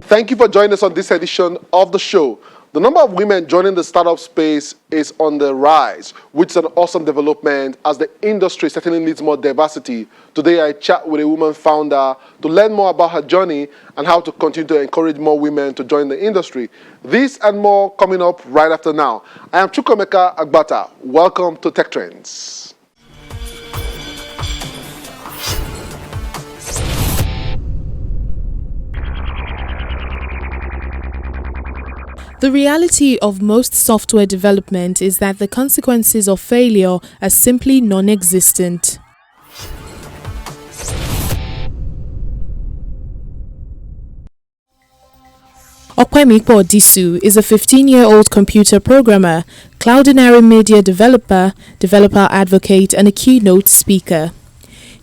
Thank you for joining us on this edition of the show. The number of women joining the startup space is on the rise, which is an awesome development as the industry certainly needs more diversity. Today, I chat with a woman founder to learn more about her journey and how to continue to encourage more women to join the industry. This and more coming up right after now. I am Okwemiko Agbata. Welcome to Tech Trends. The reality of most software development is that the consequences of failure are simply non-existent. Okwemiko is a 15-year-old computer programmer, cloudinary media developer, developer advocate, and a keynote speaker.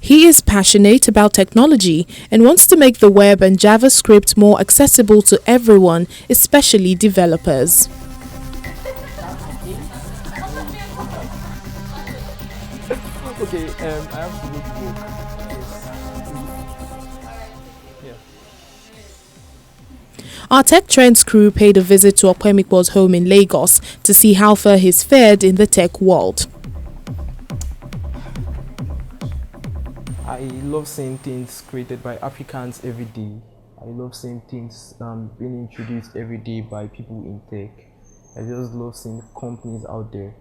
He is passionate about technology and wants to make the web and JavaScript more accessible to everyone, especially developers. Okay, I have to go to work. Yes. Yeah. Our Tech Trends crew paid a visit to Okwemiko's home in Lagos to see how far he's fared in the tech world. I love seeing things created by Africans every day. I love seeing things being introduced every day by people in tech. I just love seeing companies out there.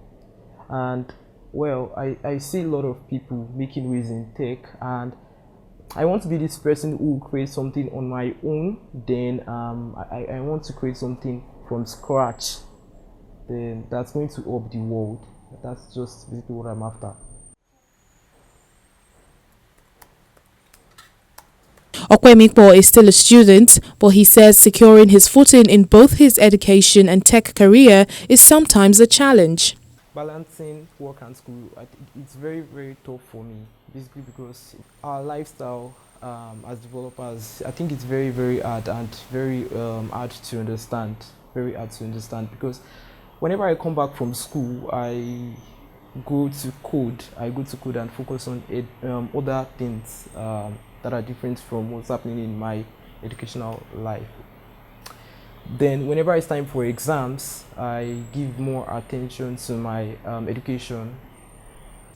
And well, I see a lot of people making waves in tech, and I want to be this person who will create something on my own. Then I want to create something from scratch. Then that's going to help the world. That's just basically what I'm after. Okwemiko is still a student, but he says securing his footing in both his education and tech career is sometimes a challenge. Balancing work and school, I think it's very, very tough for me, basically because our lifestyle as developers, I think it's very, very hard and very hard to understand. Very hard to understand because whenever I come back from school, I go to code and focus on other things that are different from what's happening in my educational life. Then whenever it's time for exams, I give more attention to my education.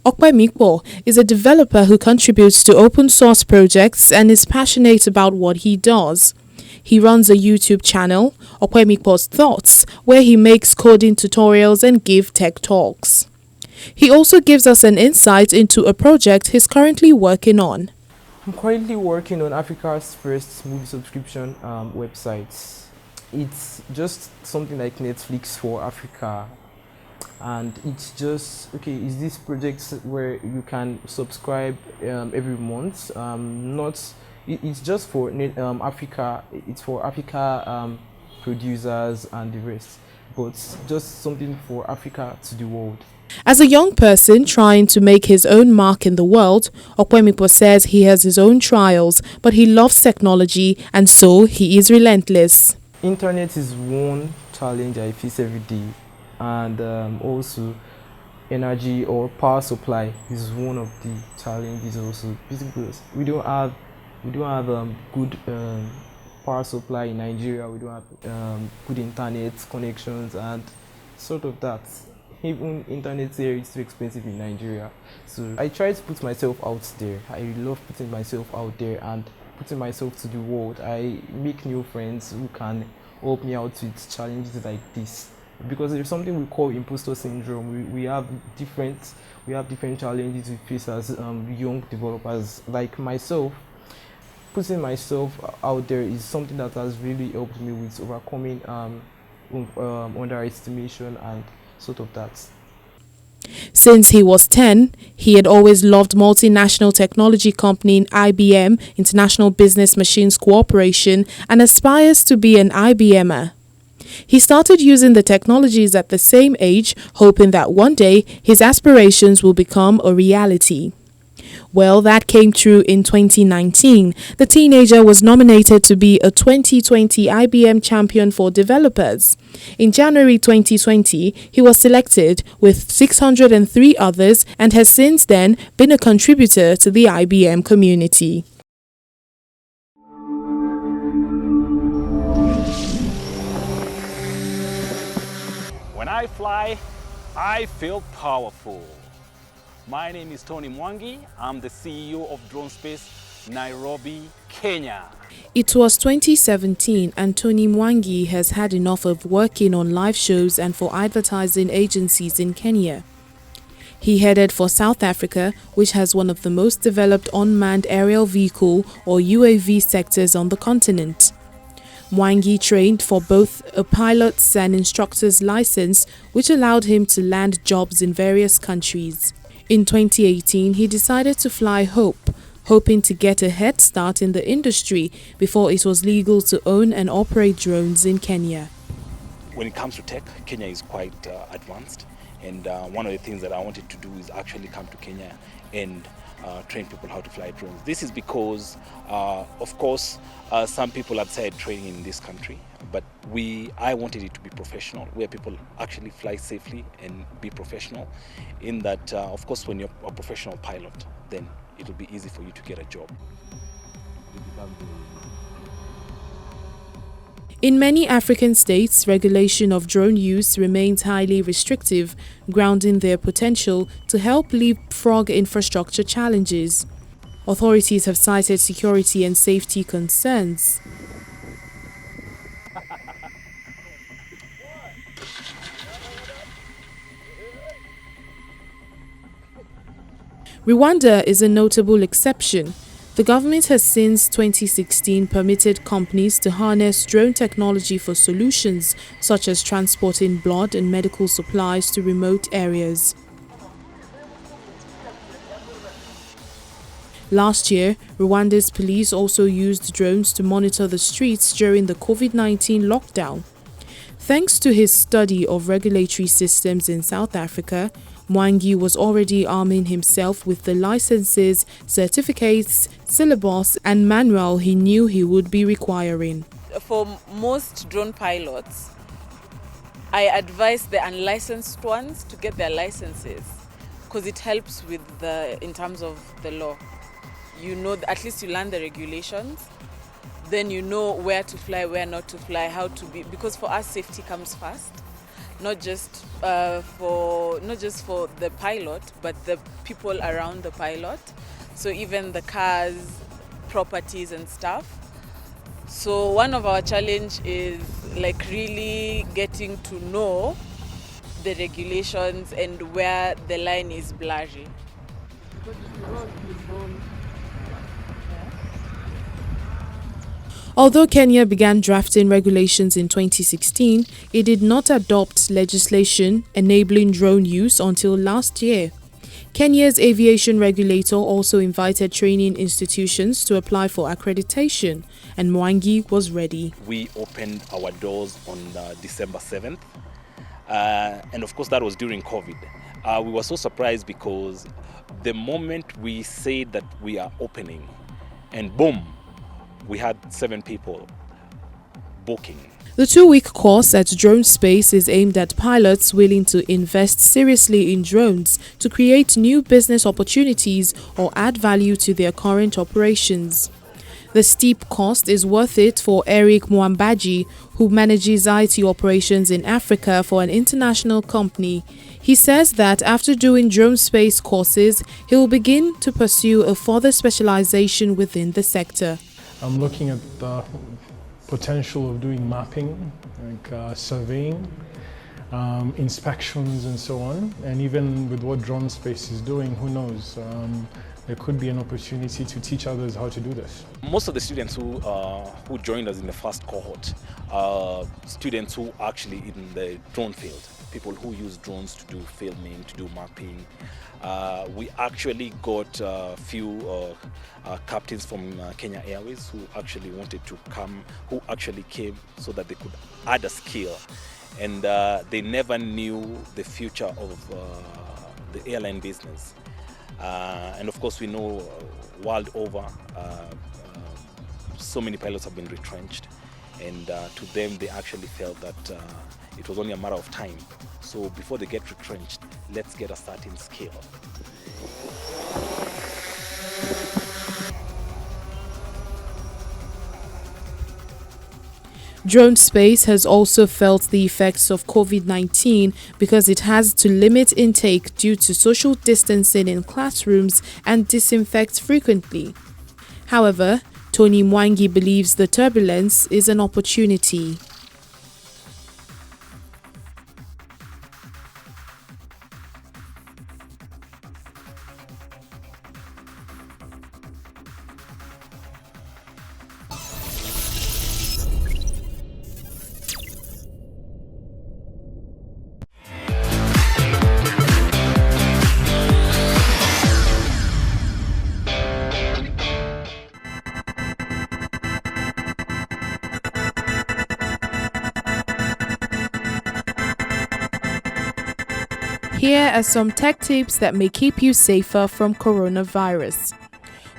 Okwemiko is a developer who contributes to open source projects and is passionate about what he does. He runs a YouTube channel, Okwemiko's Thoughts, where he makes coding tutorials and gives tech talks. He also gives us an insight into a project he's currently working on. I'm currently working on Africa's first movie subscription website. It's just something like Netflix for Africa, and it's just it's this project where you can subscribe every month. It's just for Africa. It's for Africa producers and the rest, but just something for Africa to the world. As a young person trying to make his own mark in the world, Okwemiko says he has his own trials, but he loves technology and so he is relentless. Internet is one challenge I face every day, and also energy or power supply is one of the challenges also, because we don't have good power supply in Nigeria. We don't have good internet connections and sort of that. Even internet here is too expensive in Nigeria. So I try to put myself out there. I love putting myself out there and putting myself to the world. I make new friends who can help me out with challenges like this. Because there's something we call imposter syndrome. We have different challenges we face as young developers. Like myself, putting myself out there is something that has really helped me with overcoming underestimation and sort of that. Since he was 10, he had always loved multinational technology company IBM, International Business Machines Corporation, and aspires to be an IBMer. He started using the technologies at the same age, hoping that one day his aspirations will become a reality. Well, that came true in 2019. The teenager was nominated to be a 2020 IBM Champion for Developers. In January 2020, he was selected with 603 others and has since then been a contributor to the IBM community. I fly, I feel powerful. My name is Tony Mwangi. I'm the CEO of Drone Space, Nairobi, Kenya. It was 2017 and Tony Mwangi has had enough of working on live shows and for advertising agencies in Kenya. He headed for South Africa, which has one of the most developed unmanned aerial vehicle or UAV sectors on the continent. Mwangi trained for both a pilot's and instructor's license, which allowed him to land jobs in various countries. In 2018, he decided to fly Hope, hoping to get a head start in the industry before it was legal to own and operate drones in Kenya. When it comes to tech, Kenya is quite advanced. And one of the things that I wanted to do is actually come to Kenya and train people how to fly drones. This is because, of course, some people outside training in this country, but I wanted it to be professional, where people actually fly safely and be professional. In that, of course, when you're a professional pilot, then it will be easy for you to get a job. In many African states, regulation of drone use remains highly restrictive, grounding their potential to help leapfrog infrastructure challenges. Authorities have cited security and safety concerns. Rwanda is a notable exception. The government has since 2016 permitted companies to harness drone technology for solutions such as transporting blood and medical supplies to remote areas. Last year, Rwanda's police also used drones to monitor the streets during the COVID-19 lockdown. Thanks to his study of regulatory systems in South Africa, Mwangi was already arming himself with the licenses, certificates, syllabus and manual he knew he would be requiring. For most drone pilots, I advise the unlicensed ones to get their licenses because it helps with in terms of the law. You know, at least you learn the regulations, then you know where to fly, where not to fly, how to be, because for us safety comes first. Not just for the pilot, but the people around the pilot. So even the cars, properties and stuff. So one of our challenge is like really getting to know the regulations and where the line is blurry. Although Kenya began drafting regulations in 2016, it did not adopt legislation enabling drone use until last year. Kenya's aviation regulator also invited training institutions to apply for accreditation, and Mwangi was ready. We opened our doors on December 7th, and of course that was during COVID. We were so surprised because the moment we said that we are opening, and boom, we had 7 people booking. The 2-week course at Drone Space is aimed at pilots willing to invest seriously in drones to create new business opportunities or add value to their current operations. The steep cost is worth it for Eric Mwambaji, who manages IT operations in Africa for an international company. He says that after doing drone space courses, he will begin to pursue a further specialization within the sector. I'm looking at the potential of doing mapping, like surveying, inspections and so on. And even with what Drone Space is doing, who knows? There could be an opportunity to teach others how to do this. Most of the students who joined us in the first cohort are students who are actually in the drone field, people who use drones to do filming, to do mapping. We actually got a few captains from Kenya Airways who actually wanted to come, who actually came so that they could add a skill. And they never knew the future of the airline business. And of course we know world over, so many pilots have been retrenched. And to them, they actually felt that it was only a matter of time. So before they get retrenched, let's get a starting skill. Drone space has also felt the effects of COVID-19 because it has to limit intake due to social distancing in classrooms and disinfect frequently. However, Tony Mwangi believes the turbulence is an opportunity. Here are some tech tips that may keep you safer from coronavirus.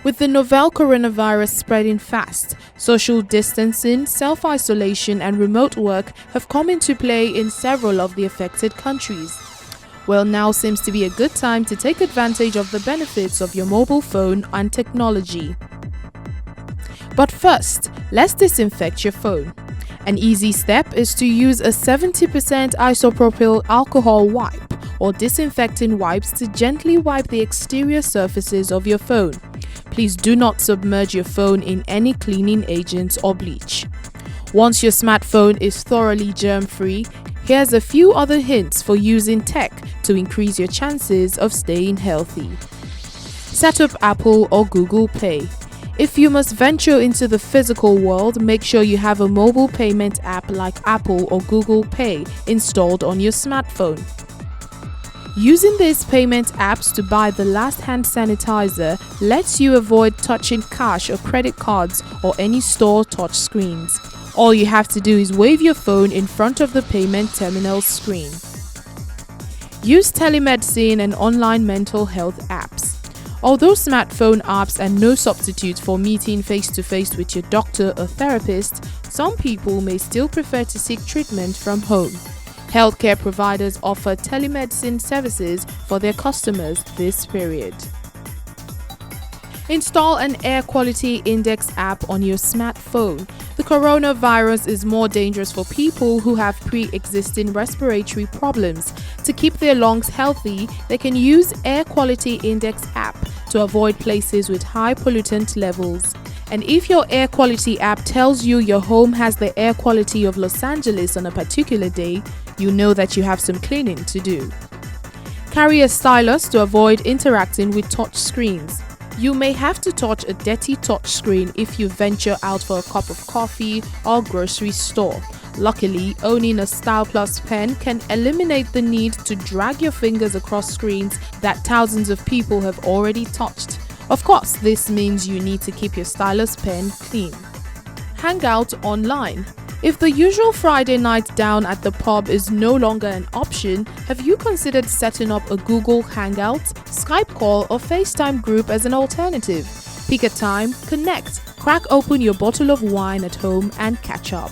With the novel coronavirus spreading fast, social distancing, self-isolation and remote work have come into play in several of the affected countries. Well, now seems to be a good time to take advantage of the benefits of your mobile phone and technology. But first, let's disinfect your phone. An easy step is to use a 70% isopropyl alcohol wipe or disinfecting wipes to gently wipe the exterior surfaces of your phone. Please do not submerge your phone in any cleaning agents or bleach. Once your smartphone is thoroughly germ-free, here's a few other hints for using tech to increase your chances of staying healthy. Set up Apple or Google Pay. If you must venture into the physical world, make sure you have a mobile payment app like Apple or Google Pay installed on your smartphone. Using these payment apps to buy the last hand sanitizer lets you avoid touching cash or credit cards or any store touch screens. All you have to do is wave your phone in front of the payment terminal screen. Use telemedicine and online mental health apps. Although smartphone apps are no substitute for meeting face-to-face with your doctor or therapist, some people may still prefer to seek treatment from home. Healthcare providers offer telemedicine services for their customers this period. Install an air quality index app on your smartphone. The coronavirus is more dangerous for people who have pre-existing respiratory problems. To keep their lungs healthy, they can use Air Quality Index app to avoid places with high pollutant levels. And if your air quality app tells you your home has the air quality of Los Angeles on a particular day, you know that you have some cleaning to do. Carry a stylus to avoid interacting with touch screens. You may have to touch a dirty touch screen if you venture out for a cup of coffee or grocery store. Luckily, owning a Style Plus pen can eliminate the need to drag your fingers across screens that thousands of people have already touched. Of course, this means you need to keep your stylus pen clean. Hang out online. If the usual Friday night down at the pub is no longer an option, have you considered setting up a Google Hangout, Skype call or FaceTime group as an alternative? Pick a time, connect, crack open your bottle of wine at home and catch up.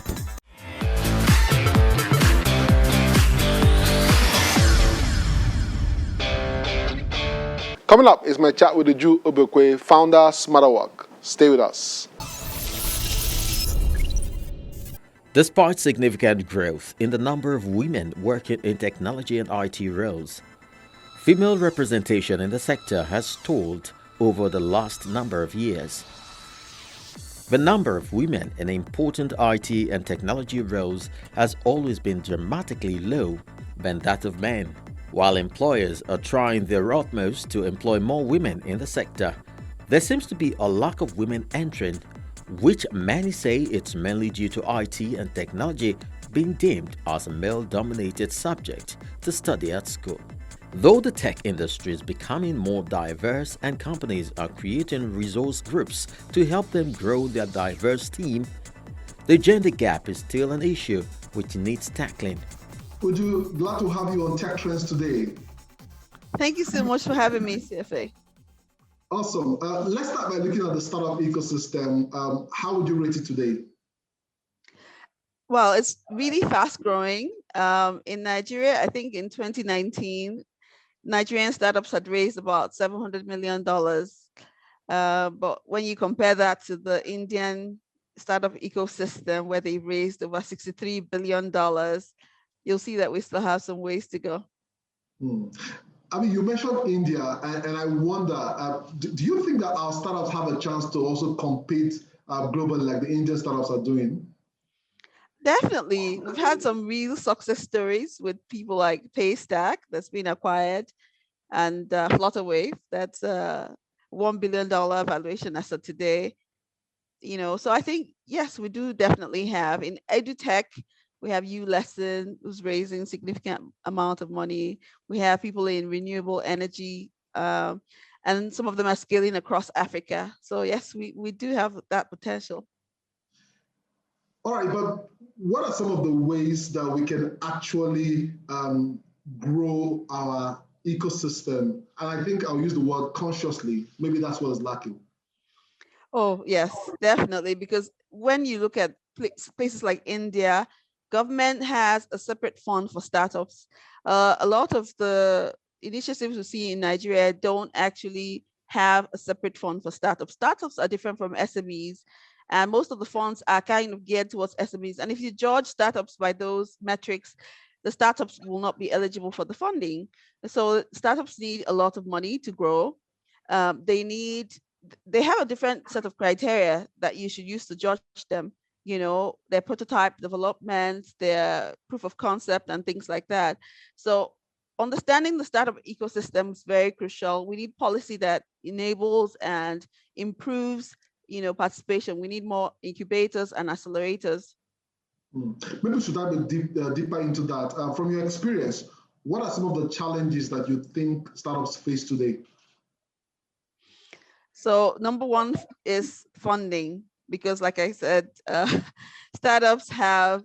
Coming up is my chat with Uju Obekwe, founder, Smarterwork. Stay with us. Despite significant growth in the number of women working in technology and IT roles, female representation in the sector has stalled over the last number of years. The number of women in important IT and technology roles has always been dramatically low than that of men. While employers are trying their utmost to employ more women in the sector, there seems to be a lack of women entering, which many say it's mainly due to IT and technology being deemed as a male-dominated subject to study at school. Though the tech industry is becoming more diverse and companies are creating resource groups to help them grow their diverse team, the gender gap is still an issue which needs tackling. Uju, glad to have you on Tech Trends today. Thank you so much for having me, CFA. Awesome. Let's start by looking at the startup ecosystem. How would you rate it today? Well, it's really fast growing. In Nigeria, I think in 2019, Nigerian startups had raised about $700 million. But when you compare that to the Indian startup ecosystem where they raised over $63 billion, you'll see that we still have some ways to go. I mean, you mentioned India, and I wonder, do you think that our startups have a chance to also compete globally like the Indian startups are doing? Definitely. We've had some real success stories with people like Paystack that's been acquired, and Flutterwave, that's a $1 billion valuation as of today. So I think, yes, we do definitely have. In edutech, we have ULesson, who's raising significant amount of money. We have people in renewable energy, and some of them are scaling across Africa. So yes, we do have that potential. All right, but what are some of the ways that we can actually grow our ecosystem? And I think I'll use the word consciously. Maybe that's what is lacking. Oh, yes, definitely. Because when you look at places like India, government has a separate fund for startups. A lot of the initiatives we see in Nigeria don't actually have a separate fund for startups. Startups are different from SMEs, and most of the funds are kind of geared towards SMEs. And if you judge startups by those metrics, the startups will not be eligible for the funding. So startups need a lot of money to grow. They have a different set of criteria that you should use to judge them, their prototype development, their proof of concept, and things like that. So understanding the startup ecosystem is very crucial. We need policy that enables and improves, participation. We need more incubators and accelerators. Maybe we should dive a deeper into that. From your experience, what are some of the challenges that you think startups face today? So number one is funding, because like I said, startups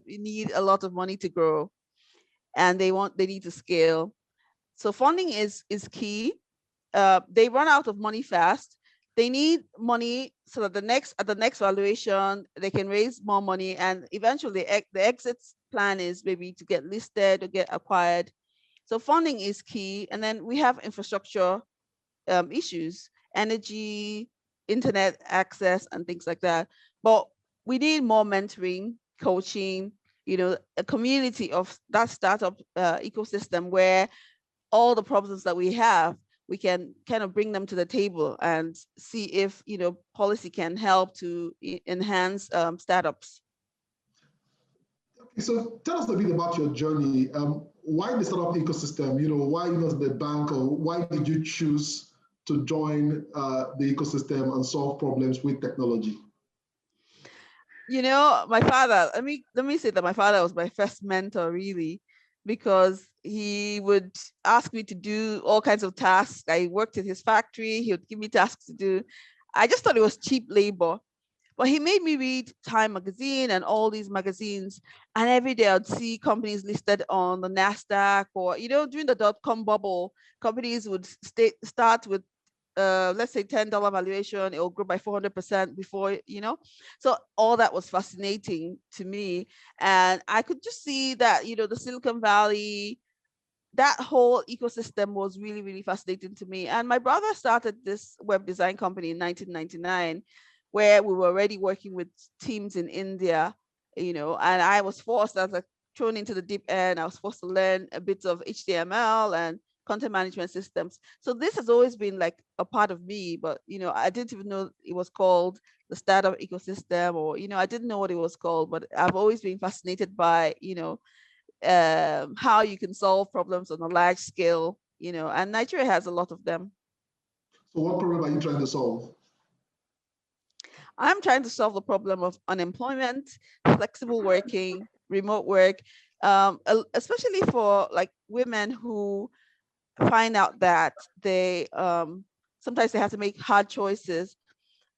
need a lot of money to grow, and they need to scale. So funding is key. They run out of money fast. They need money so that at the next valuation, they can raise more money, and eventually the exit plan is maybe to get listed or get acquired. So funding is key. And then we have infrastructure issues, energy, internet access, and things like that. But we need more mentoring, coaching, a community of that startup ecosystem where all the problems that we have, we can kind of bring them to the table and see if, policy can help to enhance startups. Okay, so tell us a bit about your journey. Why the startup ecosystem? Why not the bank, or why did you choose to join the ecosystem and solve problems with technology? My father, let me say that my father was my first mentor, really, because he would ask me to do all kinds of tasks. I worked in his factory. He would give me tasks to do. I just thought it was cheap labor. But he made me read Time magazine and all these magazines. And every day I'd see companies listed on the NASDAQ, or, during the dot-com bubble, companies would start with, let's say $10 valuation, it will grow by 400% before, So all that was fascinating to me. And I could just see that, the Silicon Valley, that whole ecosystem was really, really fascinating to me. And my brother started this web design company in 1999, where we were already working with teams in India, and I was thrown into the deep end. I was forced to learn a bit of HTML and content management systems. So this has always been like a part of me, but, I didn't even know it was called the startup ecosystem, or, I didn't know what it was called, but I've always been fascinated by, how you can solve problems on a large scale, and Nigeria has a lot of them. So what problem are you trying to solve? I'm trying to solve the problem of unemployment, flexible working, remote work, especially for like women who find out that they sometimes they have to make hard choices.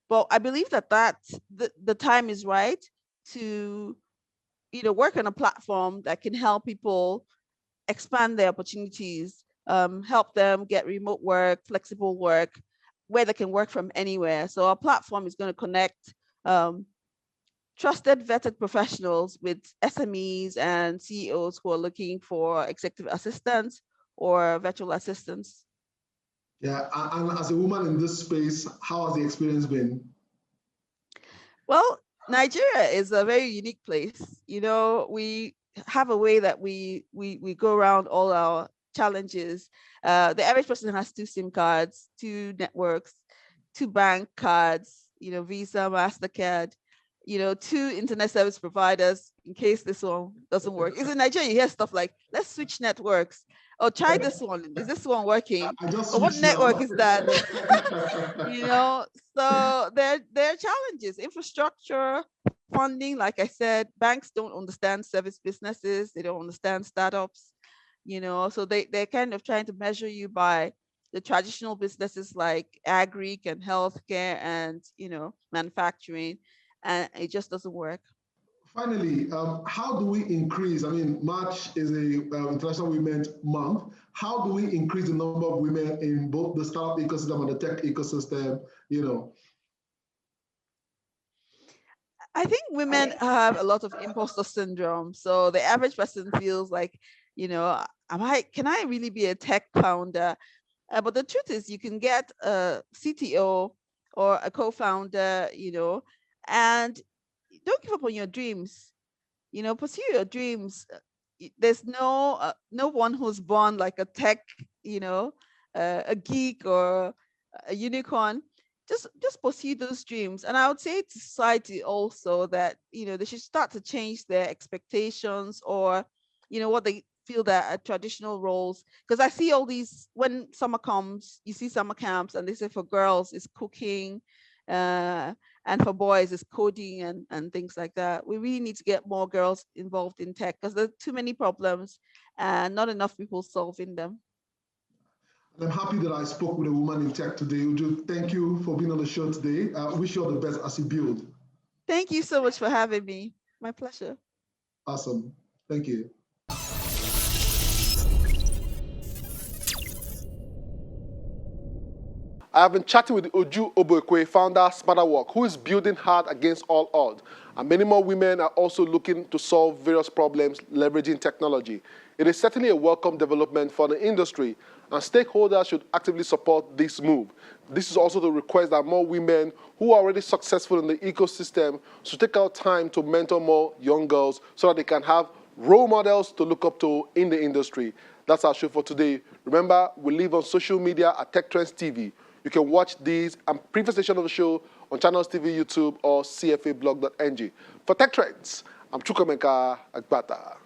But I believe that the time is right to work on a platform that can help people expand their opportunities, help them get remote work, flexible work, where they can work from anywhere. So our platform is going to connect trusted, vetted professionals with SMEs and CEOs who are looking for executive assistants or virtual assistants. Yeah, and as a woman in this space, how has the experience been? Well, Nigeria is a very unique place. You know, we have a way that we go around all our challenges. The average person has 2 SIM cards, 2 networks, 2 bank cards, Visa, MasterCard, 2 internet service providers in case this one doesn't work. Is in Nigeria, you hear stuff like, let's switch networks. Oh, try this one. Is this one working? I just Or what switched now. network is that? So there are challenges. Infrastructure, funding, like I said, banks don't understand service businesses, they don't understand startups, so they're kind of trying to measure you by the traditional businesses like agri and healthcare and manufacturing, and it just doesn't work. Finally, how do we increase? I mean, March is a International Women's Month. How do we increase the number of women in both the startup ecosystem and the tech ecosystem? I think women have a lot of imposter syndrome. So the average person feels like, can I really be a tech founder? But the truth is, you can get a CTO or a co-founder, and don't give up on your dreams. Pursue your dreams. There's no one who's born like a tech, a geek or a unicorn. Just pursue those dreams. And I would say to society also that they should start to change their expectations, or what they feel that are traditional roles. Because I see all these, when summer comes, you see summer camps and they say for girls it's cooking, and for boys it's coding and things like that. We really need to get more girls involved in tech because there are too many problems and not enough people solving them. And I'm happy that I spoke with a woman in tech today. Uju, thank you for being on the show today. I wish you all the best as you build. Thank you so much for having me. My pleasure. Awesome. Thank you. I have been chatting with Uju Okwemiko, founder of Smarter Work, who is building hard against all odds. And many more women are also looking to solve various problems leveraging technology. It is certainly a welcome development for the industry, and stakeholders should actively support this move. This is also the request that more women who are already successful in the ecosystem should take out time to mentor more young girls so that they can have role models to look up to in the industry. That's our show for today. Remember, we live on social media at Tech Trends TV. You can watch these and previous edition of the show on Channels TV, YouTube, or cfablog.ng. For Tech Trends, I'm Okwemiko Agbata.